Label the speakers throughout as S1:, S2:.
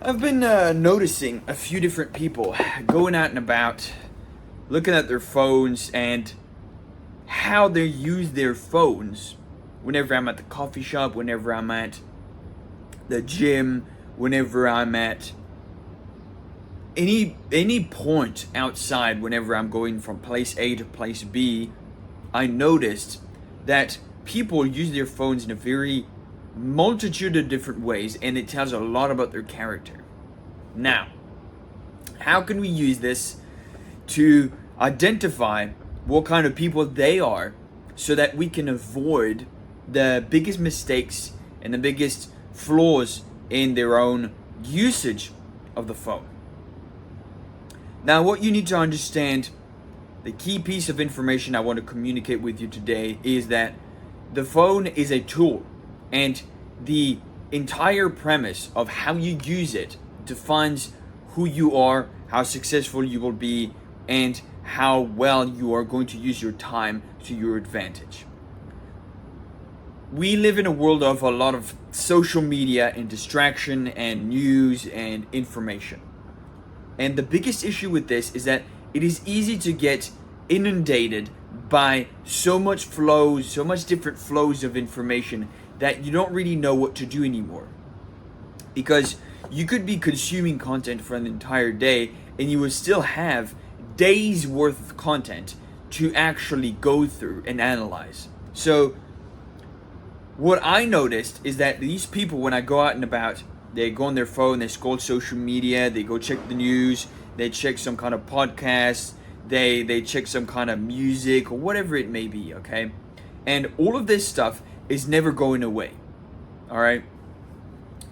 S1: I've been noticing a few different people going out and about, looking at their phones and how they use their phones whenever I'm at the coffee shop, whenever I'm at the gym, whenever I'm at any point outside, whenever I'm going from place A to place B. I noticed that people use their phones in a very multitude of different ways, and it tells a lot about their character. Now, how can we use this to identify what kind of people they are so that we can avoid the biggest mistakes and the biggest flaws in their own usage of the phone? Now, what you need to understand, the key piece of information I want to communicate with you today is that the phone is a tool, and the entire premise of how you use it defines who you are, how successful you will be, and how well you are going to use your time to your advantage. We live in a world of a lot of social media and distraction and news and information. And the biggest issue with this is that it is easy to get inundated by so much different flows of information that you don't really know what to do anymore. Because you could be consuming content for an entire day and you will still have days worth of content to actually go through and analyze. So what I noticed is that these people, when I go out and about, they go on their phone, they scroll social media, they go check the news, they check some kind of podcast, they check some kind of music or whatever it may be, okay? And all of this stuff is never going away, all right?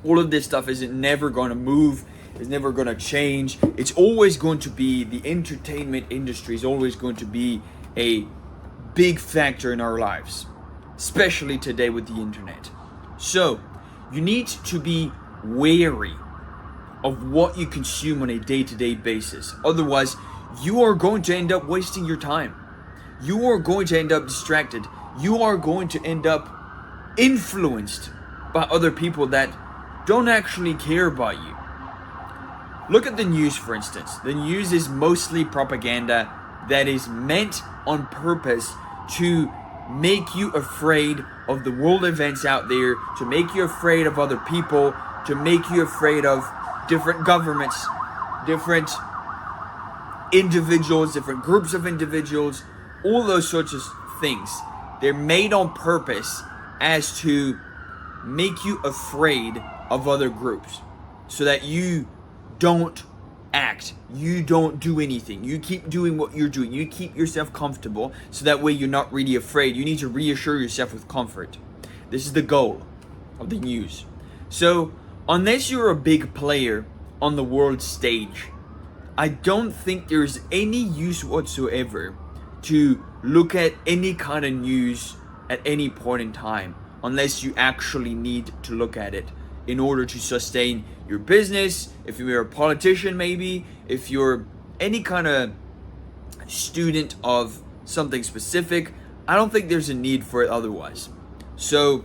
S1: All of this stuff is never going to move, is never going to change. It's always going to be, the entertainment industry is always going to be a big factor in our lives, especially today with the internet. So you need to be wary of what you consume on a day-to-day basis. Otherwise, you are going to end up wasting your time. You are going to end up distracted. You are going to end up influenced by other people that don't actually care about you. Look at the news, for instance. The news is mostly propaganda that is meant on purpose to make you afraid of the world events out there, to make you afraid of other people, to make you afraid of different governments, different individuals, different groups of individuals, all those sorts of things. They're made on purpose as to make you afraid of other groups so that you don't act, you don't do anything, you keep doing what you're doing, you keep yourself comfortable so that way you're not really afraid. You need to reassure yourself with comfort. This is the goal of the news. So unless you're a big player on the world stage, I don't think there's any use whatsoever to look at any kind of news at any point in time unless you actually need to look at it in order to sustain your business. If you're a politician, maybe, if you're any kind of student of something specific, I don't think there's a need for it otherwise. So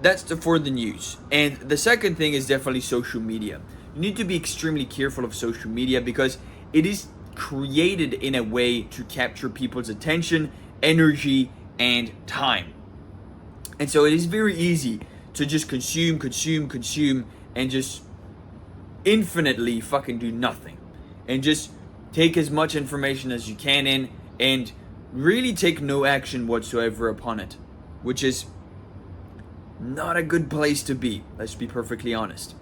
S1: that's for the news. And the second thing is definitely social media. You need to be extremely careful of social media because it is created in a way to capture people's attention, energy, and time. And so it is very easy to just consume, and just infinitely fucking do nothing. And just take as much information as you can in and really take no action whatsoever upon it. Which is not a good place to be, let's be perfectly honest.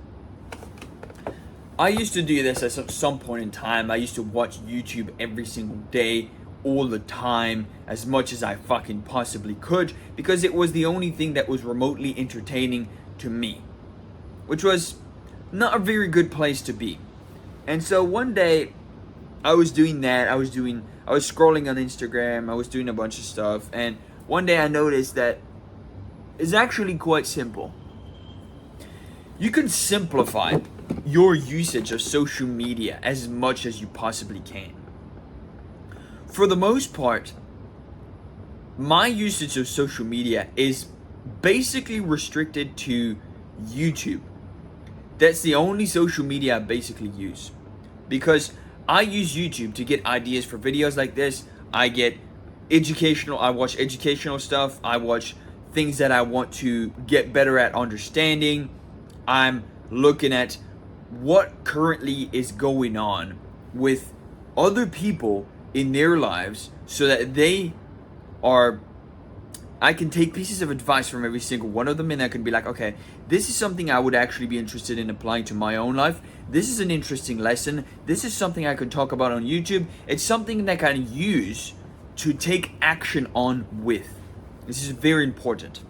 S1: I used to do this at some point in time. I used to watch YouTube every single day, all the time, as much as I fucking possibly could, because it was the only thing that was remotely entertaining to me, which was not a very good place to be. And so one day I was doing that. I was scrolling on Instagram, I was doing a bunch of stuff, and one day I noticed that it's actually quite simple. You can simplify your usage of social media as much as you possibly can. For the most part, my usage of social media is basically restricted to YouTube. That's the only social media I basically use, because I use YouTube to get ideas for videos like this. I watch educational stuff. I watch things that I want to get better at understanding. I'm looking at what currently is going on with other people in their lives, so that I can take pieces of advice from every single one of them, and I can be like, okay, this is something I would actually be interested in applying to my own life. This is an interesting lesson. This is something I can talk about on YouTube. It's something that I can use to take action on with. This is very important.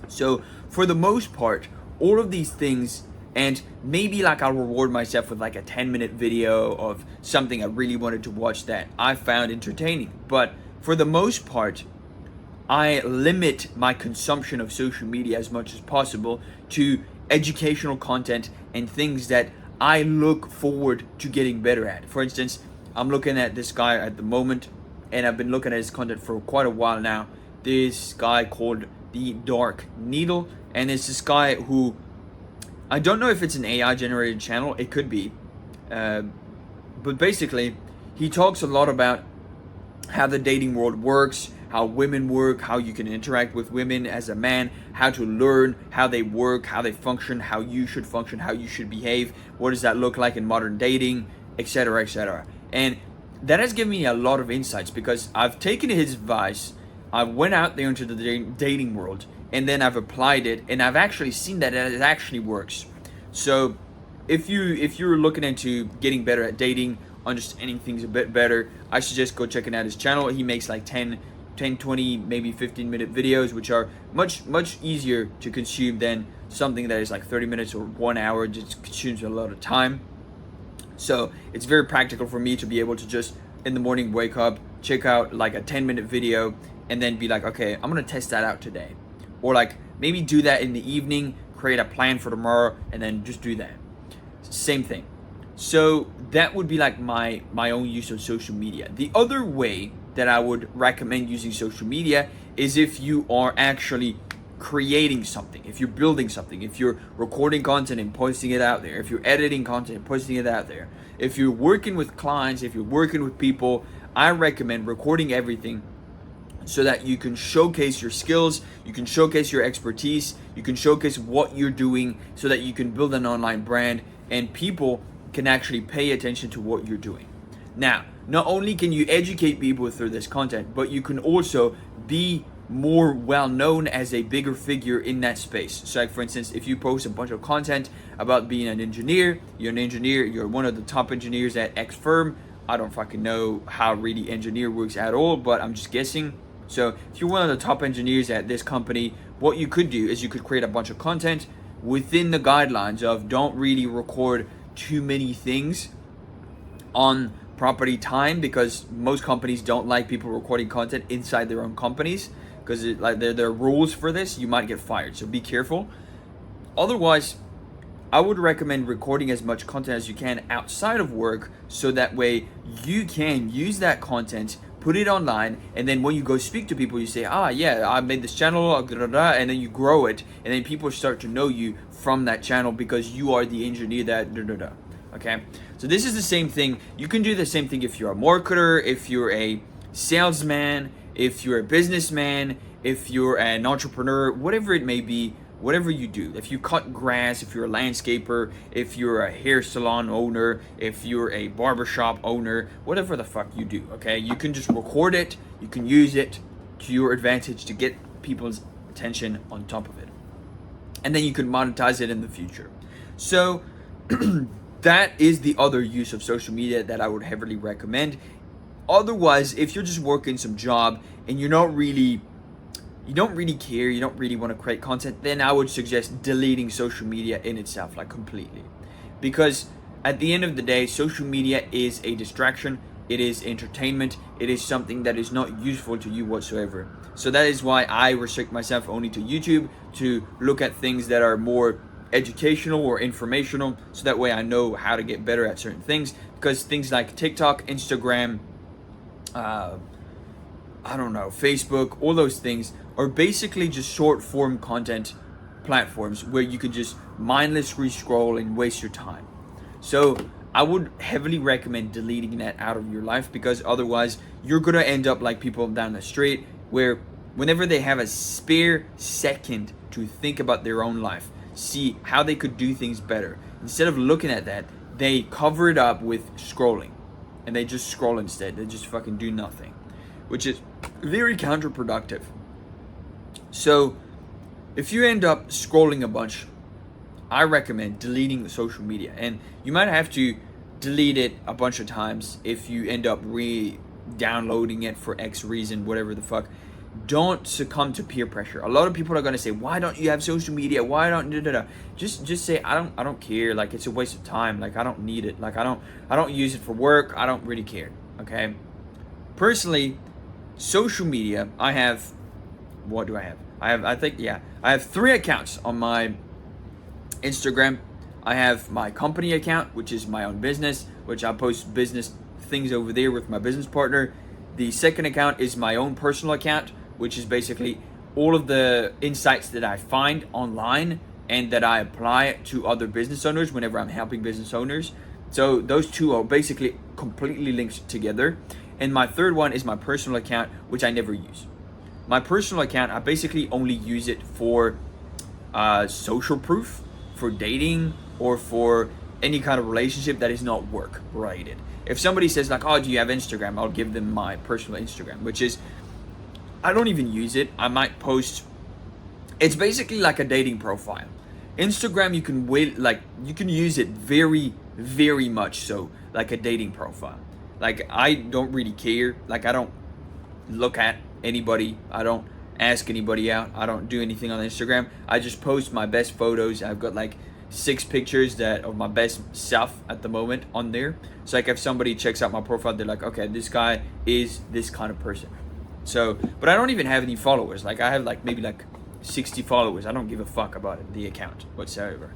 S1: So for the most part, all of these things, and maybe like I'll reward myself with like a 10-minute video of something I really wanted to watch that I found entertaining. But for the most part, I limit my consumption of social media as much as possible to educational content and things that I look forward to getting better at. For instance, I'm looking at this guy at the moment, and I've been looking at his content for quite a while now. This guy called The Dark Needle, and it's this guy who, I don't know if it's an AI generated channel, it could be, but basically he talks a lot about how the dating world works, how women work, how you can interact with women as a man, how to learn how they work, how they function, how you should function, how you should behave, what does that look like in modern dating, etc., etc. And that has given me a lot of insights, because I've taken his advice, I went out there into the dating world, and then I've applied it, and I've actually seen that it actually works. So if you're looking into getting better at dating, understanding things a bit better, I suggest go checking out his channel. He makes like 10, 20, maybe 15-minute videos, which are much easier to consume than something that is like 30 minutes or 1 hour. It just consumes a lot of time. So it's very practical for me to be able to just in the morning wake up, check out like a 10-minute video, and then be like, okay, I'm gonna test that out today. Or like maybe do that in the evening, create a plan for tomorrow, and then just do that. Same thing. So that would be like my own use of social media. The other way that I would recommend using social media is if you are actually creating something, if you're building something, if you're recording content and posting it out there, if you're editing content and posting it out there, if you're working with clients, if you're working with people, I recommend recording everything so that you can showcase your skills, you can showcase your expertise, you can showcase what you're doing, so that you can build an online brand and people can actually pay attention to what you're doing. Now, not only can you educate people through this content, but you can also be more well known as a bigger figure in that space. So like for instance, if you post a bunch of content about being an engineer, you're one of the top engineers at X firm. I don't fucking know how really engineer works at all, but I'm just guessing. So if you're one of the top engineers at this company, what you could do is you could create a bunch of content within the guidelines of don't really record too many things on property time, because most companies don't like people recording content inside their own companies, because like there are rules for this. You might get fired, so be careful. Otherwise, I would recommend recording as much content as you can outside of work, so that way you can use that content, put it online, and then when you go speak to people, you say, yeah, I made this channel, and then you grow it, and then people start to know you from that channel because you are the engineer that okay? So this is the same thing. You can do the same thing if you're a marketer, if you're a salesman, if you're a businessman, if you're an entrepreneur, whatever it may be, whatever you do. If you cut grass, if you're a landscaper, if you're a hair salon owner, if you're a barbershop owner, whatever the fuck you do, okay? You can just record it, you can use it to your advantage to get people's attention on top of it. And then you can monetize it in the future. So that is the other use of social media that I would heavily recommend. Otherwise, if you're just working some job and you don't really care, you don't really want to create content, then I would suggest deleting social media in itself, like completely. Because at the end of the day, social media is a distraction, it is entertainment, it is something that is not useful to you whatsoever. So that is why I restrict myself only to YouTube, to look at things that are more educational or informational, so that way I know how to get better at certain things. Because things like TikTok, Instagram, Facebook, all those things are basically just short form content platforms where you could just mindlessly scroll and waste your time. So I would heavily recommend deleting that out of your life, because otherwise you're gonna end up like people down the street, where whenever they have a spare second to think about their own life, see how they could do things better, instead of looking at that, they cover it up with scrolling, and they just scroll instead. They just fucking do nothing, which is very counterproductive. So if you end up scrolling a bunch, I recommend deleting the social media. And you might have to delete it a bunch of times if you end up re-downloading it for X reason, whatever the fuck. Don't succumb to peer pressure. A lot of people are gonna say, "Why don't you have social media? Why don't da da da?" Just say, "I don't care. Like, it's a waste of time. Like, I don't need it. Like, I don't use it for work. I don't really care." Okay. Personally, social media, I have. What do I have? I have 3 accounts on my Instagram. I have my company account, which is my own business, which I post business things over there with my business partner. The second account is my own personal account, which is basically all of the insights that I find online and that I apply to other business owners whenever I'm helping business owners. So those two are basically completely linked together. And my third one is my personal account, which I never use. My personal account, I basically only use it for social proof, for dating, or for any kind of relationship that is not work related. If somebody says like, "Oh, do you have Instagram?" I'll give them my personal Instagram, which is, I don't even use it. I might post. It's basically like a dating profile. Instagram, you can use it very, very much so like a dating profile. Like, I don't really care. Like, I don't look at anybody. I don't ask anybody out. I don't do anything on Instagram. I just post my best photos. I've got like 6 pictures that of my best self at the moment on there. So like if somebody checks out my profile, they're like, "Okay, this guy is this kind of person." So, but I don't even have any followers. Like, I have like maybe like 60 followers. I don't give a fuck about it, the account whatsoever.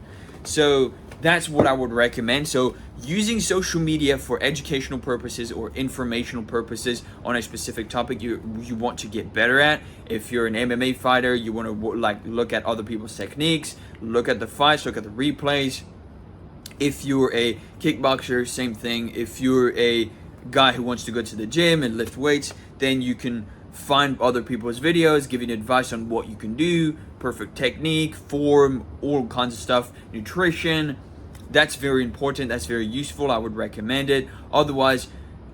S1: So that's what I would recommend. So using social media for educational purposes or informational purposes on a specific topic you want to get better at. If you're an MMA fighter, you want to like look at other people's techniques, look at the fights, look at the replays. If you're a kickboxer, same thing. If you're a guy who wants to go to the gym and lift weights, then you can find other people's videos, giving advice on what you can do, perfect technique, form, all kinds of stuff, nutrition. That's very important. That's very useful. I would recommend it. Otherwise,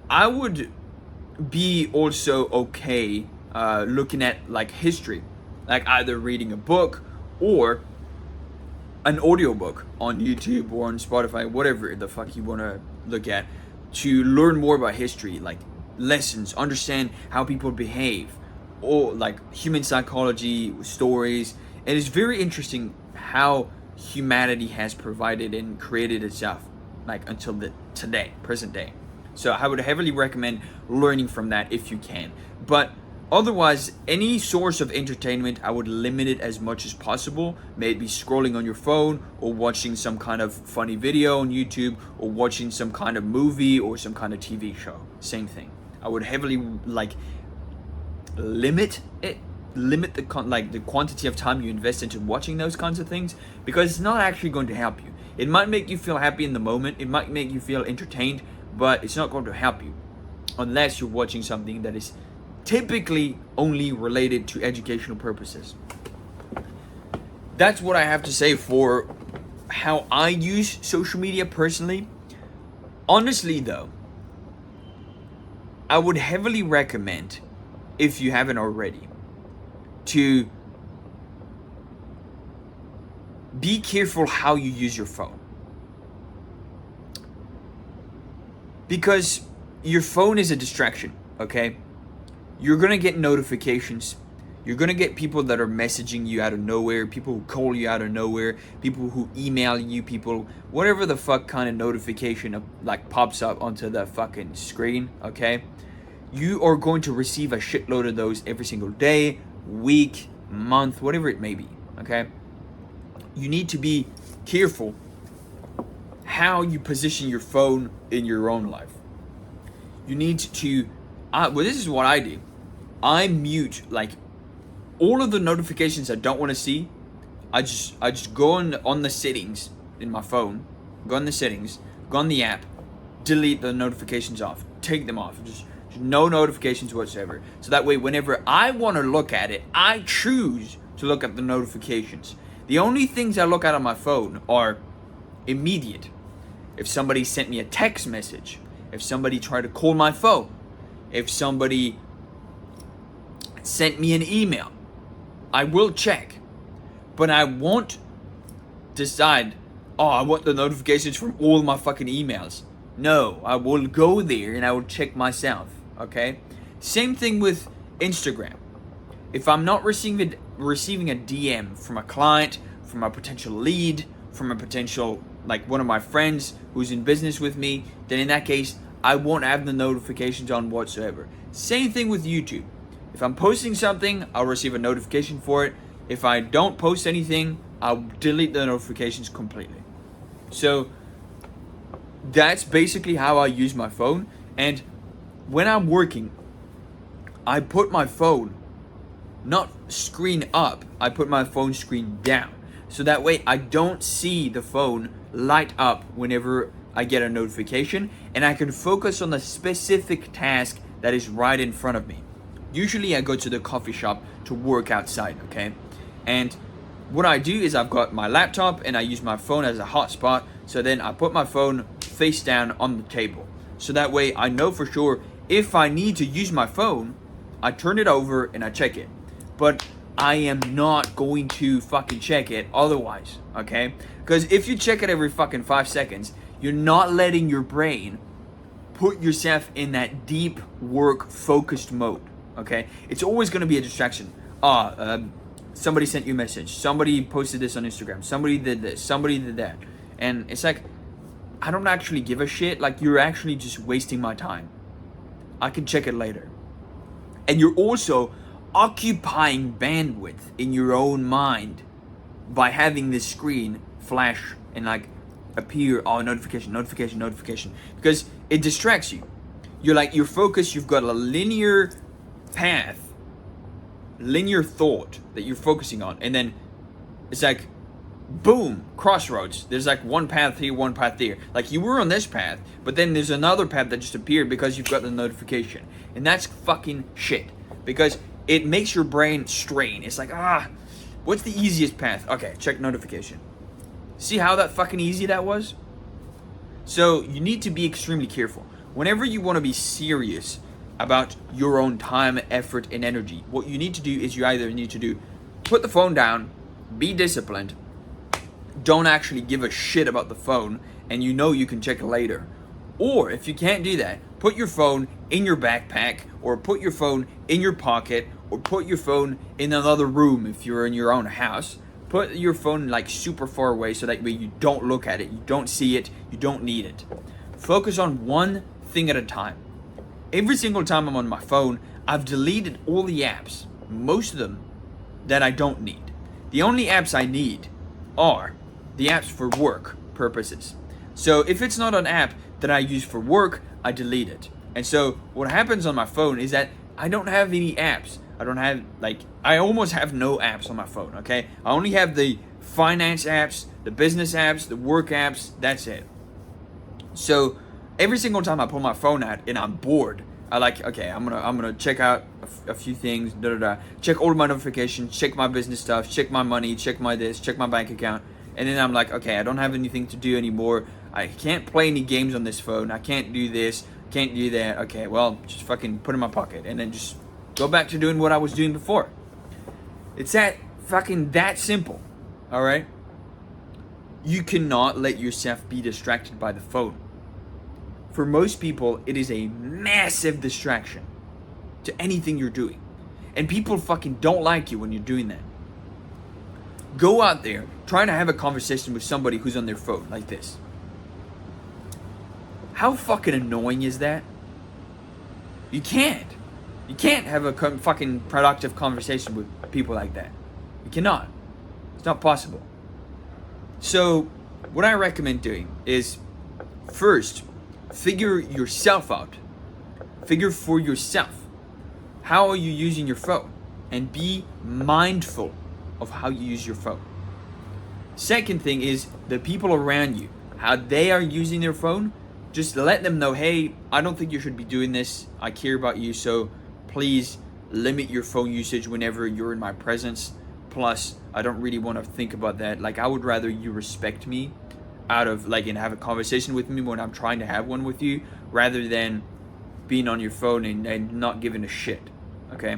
S1: I would be also okay looking at like history, like either reading a book or an audiobook on YouTube or on Spotify, whatever the fuck you want to look at, to learn more about history, like lessons, understand how people behave, or like human psychology stories. And it's very interesting how humanity has provided and created itself, like until the today, present day. So I would heavily recommend learning from that if you can. But otherwise, any source of entertainment, I would limit it as much as possible. Maybe scrolling on your phone, or watching some kind of funny video on YouTube, or watching some kind of movie or some kind of TV show. Same thing. I would heavily limit the quantity of time you invest into watching those kinds of things, because it's not actually going to help you. It might make you feel happy in the moment, it might make you feel entertained, but it's not going to help you unless you're watching something that is typically only related to educational purposes. That's what I have to say for how I use social media personally. Honestly though, I would heavily recommend, if you haven't already, to be careful how you use your phone. Because your phone is a distraction, okay? You're gonna get notifications. You're gonna get people that are messaging you out of nowhere, people who call you out of nowhere, people who email you, people, whatever the fuck kind of notification like pops up onto the fucking screen, okay? You are going to receive a shitload of those every single day, week, month, whatever it may be, okay? You need to be careful how you position your phone in your own life. You need to, well, this is what I do. I mute like all of the notifications I don't want to see. I just go on the settings in my phone, go on the settings, go on the app, delete the notifications off, take them off, just no notifications whatsoever. So that way, whenever I want to look at it, I choose to look at the notifications. The only things I look at on my phone are immediate. If somebody sent me a text message, if somebody tried to call my phone, if somebody sent me an email, I will check. But I won't decide, oh, I want the notifications from all my fucking emails. No, I will go there and I will check myself, okay? Same thing with Instagram. If I'm not receiving a DM from a client, from a potential lead, from a potential, like one of my friends who's in business with me, then in that case, I won't have the notifications on whatsoever. Same thing with YouTube. If I'm posting something, I'll receive a notification for it. If I don't post anything, I'll delete the notifications completely. So that's basically how I use my phone. And when I'm working, I put my phone not screen up, I put my phone screen down. So that way I don't see the phone light up whenever I get a notification, and I can focus on the specific task that is right in front of me. Usually I go to the coffee shop to work outside, okay? And what I do is I've got my laptop and I use my phone as a hotspot. So then I put my phone face down on the table. So that way I know for sure if I need to use my phone, I turn it over and I check it. But I am not going to fucking check it otherwise, okay? Because if you check it every fucking 5 seconds, you're not letting your brain put yourself in that deep work focused mode, okay? It's always going to be a distraction. Somebody sent you a message, somebody posted this on Instagram, somebody did this, somebody did that. And it's like, I don't actually give a shit. Like, you're actually just wasting my time. I can check it later. And you're also occupying bandwidth in your own mind by having this screen flash and like appear, oh, notification, because it distracts you. You're focused, you've got a linear path, linear thought that you're focusing on, and then it's like boom, crossroads. There's like one path here, one path there. Like you were on this path, but then there's another path that just appeared because you've got the notification. And that's fucking shit, because it makes your brain strain. It's like, what's the easiest path? Okay, check notification. See how that fucking easy that was? So you need to be extremely careful. Whenever you want to be serious about your own time, effort, and energy, what you need to do is you either need to put the phone down, be disciplined, don't actually give a shit about the phone, and you can check it later. Or if you can't do that, put your phone in your backpack, or put your phone in your pocket, or put your phone in another room if you're in your own house. Put your phone like super far away so that way you don't look at it, you don't see it, you don't need it. Focus on one thing at a time. Every single time I'm on my phone, I've deleted all the apps, most of them that I don't need. The only apps I need are the apps for work purposes. So if it's not an app that I use for work, I delete it. And so what happens on my phone is that I don't have any apps. I almost have no apps on my phone, okay? I only have the finance apps, the business apps, the work apps, that's it. So every single time I pull my phone out and I'm bored, I'm gonna check out a few things, check all my notifications, check my business stuff, check my money, check my this, check my bank account. And then I'm like, okay, I don't have anything to do anymore. I can't play any games on this phone. I can't do this, can't do that. Okay, well, just fucking put it in my pocket and then just go back to doing what I was doing before. It's that simple, all right? You cannot let yourself be distracted by the phone. For most people, it is a massive distraction to anything you're doing. And people fucking don't like you when you're doing that. Go out there, try to have a conversation with somebody who's on their phone like this. How fucking annoying is that? You can't have a fucking productive conversation with people like that. You cannot. It's not possible. So, what I recommend doing is, first, figure yourself out. Figure for yourself. How are you using your phone? And be mindful of how you use your phone. Second thing is the people around you, how they are using their phone. Just let them know, hey, I don't think you should be doing this. I care about you, so please limit your phone usage whenever you're in my presence. Plus, I don't really want to think about that. Like, I would rather you respect me out of, like, and have a conversation with me when I'm trying to have one with you, rather than being on your phone and not giving a shit. Okay?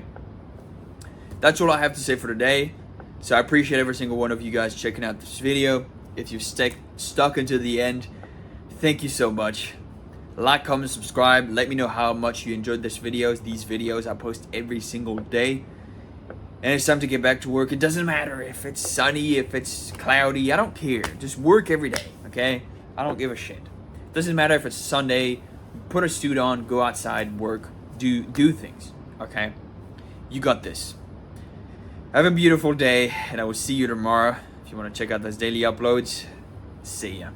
S1: That's all I have to say for today. So I appreciate every single one of you guys checking out this video. If you've stuck until the end, thank you so much. Like, comment, subscribe. Let me know how much you enjoyed these videos I post every single day. And it's time to get back to work. It doesn't matter if it's sunny, if it's cloudy, I don't care. Just work every day, okay? I don't give a shit. Doesn't matter if it's Sunday, put a suit on, go outside, work, do things, okay? You got this. Have a beautiful day, and I will see you tomorrow. If you want to check out those daily uploads, see ya.